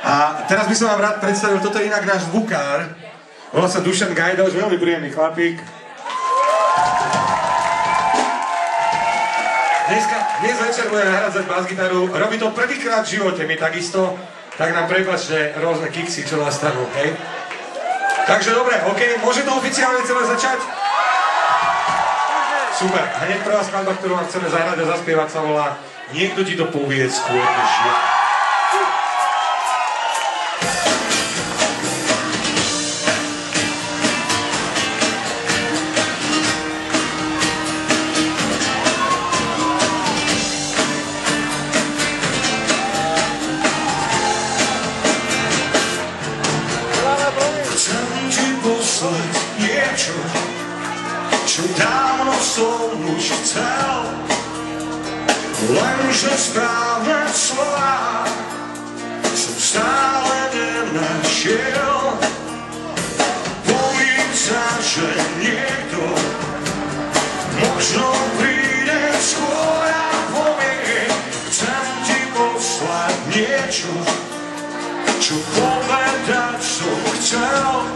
A teraz by som vám rád predstavil, toto je inak náš zvukár. Volá sa Dušan Gajdoš, veľmi príjemný chlapík. Dnes večer bude nahradzať basgitaru. Robí to prvýkrát v živote, my takisto. Tak nám prepáčte rôzne kiksy, čo nastanú, hej? Takže dobre, OK, môže to oficiálne celé začať? Super, a hneď prvá skladba, ktorú vám chceme zahrať a zaspievať, sa volá Niekto ti to povie skôr než ja. Čo dávno som už chcel, lenže správne slova som stále nenašiel. Bojím sa, že niekto možno príde skôr a povie, chcem ti poslať niečo, čo povedať som chcel.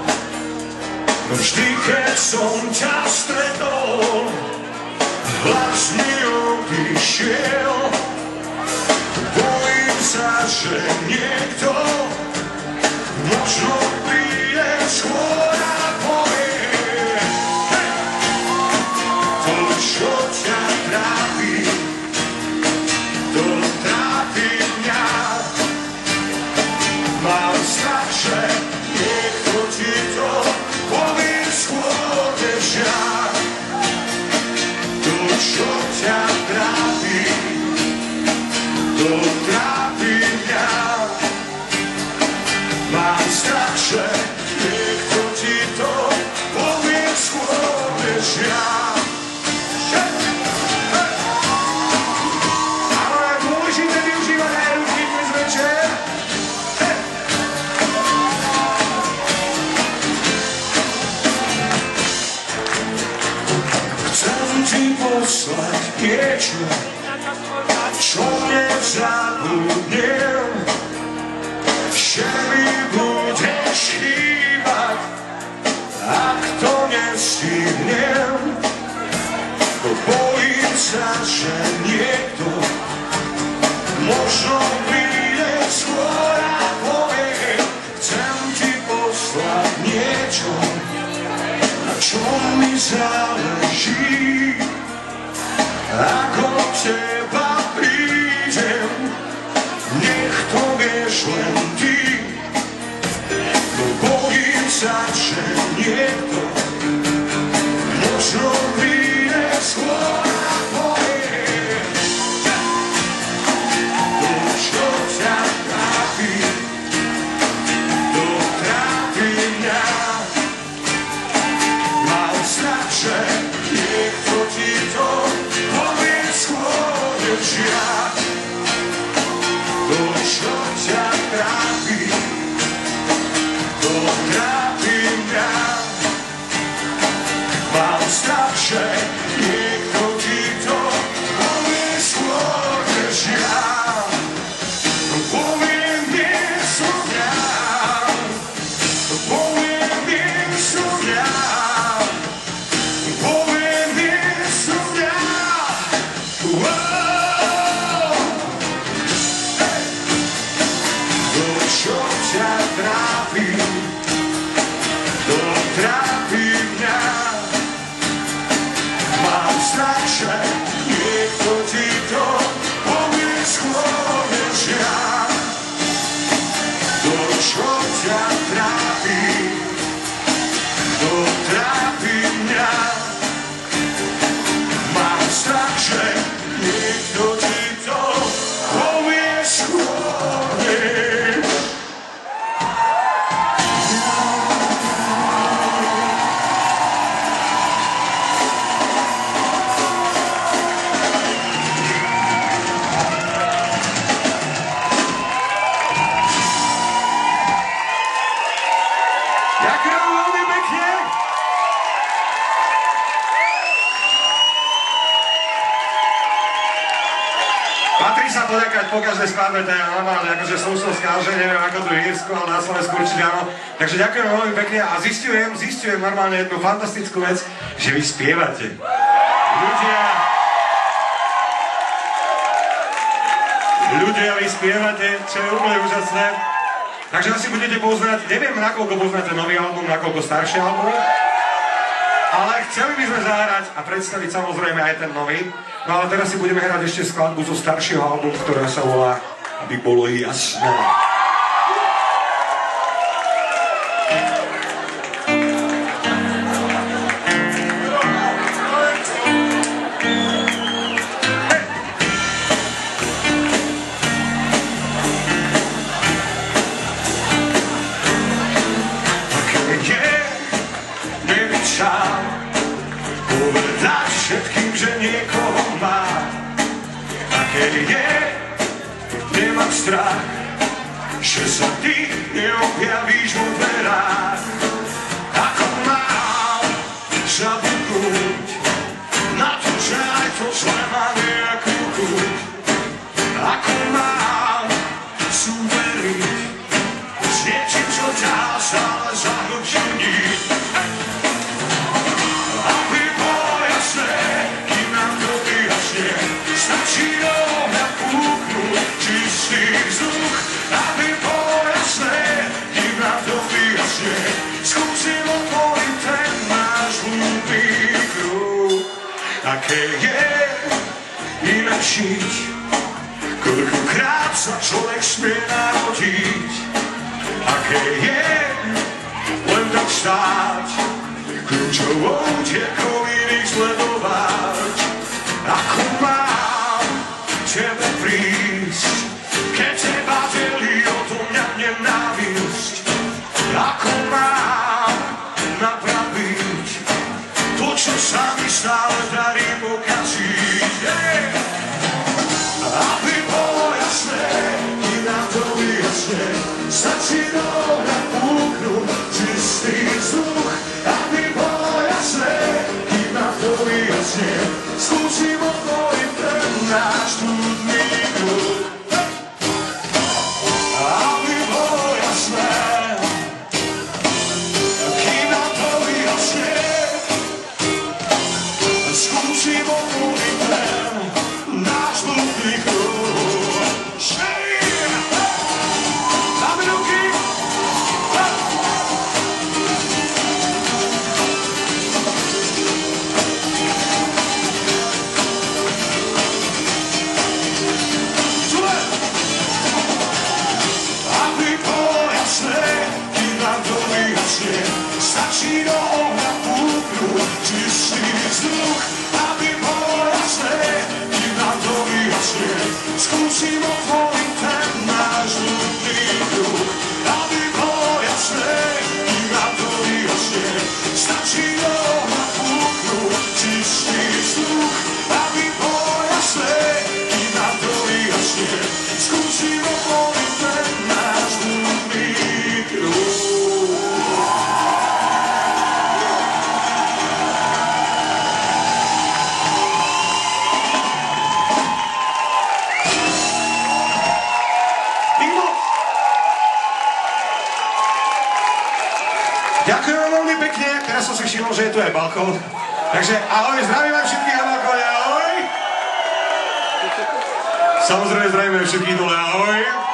No vždy, keď som ťa stretol, hlas mi odišiel. Bojím sa, že niekto možno príde skôr a povie, to, čo ťa trápi, to trápi mňa. Mám strach, že niekto ti to povie skôr než ja. To, čo ťa trápi, to trápi mňa. Mám strach, že niekto ti to povie skôr než ja. Ale je dôležité využívať aj ruky dnes večer. Ti poslať niečo, čo nezabudnem, že mi budeš chýbať, ak to nestihnem. Bojím sa, že niekto možno príde skôr a povie, chcem ti poslať niečo, na čom mi záleží. Ako teba prídem, nech to vieš len ty. No bojím sa, že niekto možno príde skôr a povie, to, čo ťa trápi, to trápi mňa. Mám strach, že niekto ti to povie skôr než ja. To, čo ťa trápi, to trápi mňa. Mám strach, že niekto ti to povie skôr než ja. Poviem miesto mňa, poviem miesto mňa. To trápi mňa. Mám strach, že niekto ti to povie skôr než ja. To, čo ťa trápi, to trápi mňa. Mám strach, že niekto ti to povie skôr než ja. po každej skladbe, to je normálne, akože som skáže, neviem ako tu v Írsku, ale na Slovensku určite áno. Takže ďakujem veľmi pekne a zistujem normálne jednu fantastickú vec, že vy spievate. Ľudia, vy spievate, čo je úplne úžasné. Takže asi budete poznať, neviem nakoľko poznáte nový album, nakoľko starší album, ale chceli by sme zahrať a predstaviť samozrejme aj ten nový. No ale teraz si budeme hrať ešte skladbu zo staršieho albumu, ktorá sa volá Aby bolo jasné. Povedať všetkým, že niekoho má. Aké je, nemám strach, že sa ty neobjavíš vo dverách. Ako mám zabudnúť na to, že aj to zle má nejakú chuť. Ako mám súveriť s niečím, čo ťa stále zahlčení. Stačí dohľad púknuť čistý vzduch, aby bolo jasné, kým nám to vyjasne. Skúsim otvoriť ten náš hlúpý kruh. Aké je inak žiť, koľkokrát sa človek smie narodiť. Aké je len tak stáť, kľúčovou dierkou iných sledovať. Ako mám tebe prísť, keď teba delí odo mňa nenávisť. Ako mám napraviť to, čo sa mi stále darí pokaziť. Aby bolo jasné, kým nám to vyjasne, stačí dohľad púknuť čistý vzduch. Aby bolo jasné, kým nám to vyjasne, skúsim otvoriť ten náš trudný kruh. Aby bolo jasné, kým nám to vyjasne, skúsim otvoriť ten náš trudný kruh. Dáme ruky! Stačí dohľad púknuť čistý vzduch, aby bolo jasné, kým nám to vyjasne. Skúsim otvoriť ten náš ľudný kruh. Aby bolo jasné, kým nám to vyjasne. Stačí dohľad púknuť čistý vzduch, aby bolo jasné, kým nám to vyjasne. Skúsim otvoriť ten náš ľudný kruh. Ďakujem veľmi pekne, teraz som si všimol, že je tu aj balkón. Takže ahoj, zdravím aj všetkých na balkóne, ahoj! Samozrejme zdravíme všetkých dole, ahoj!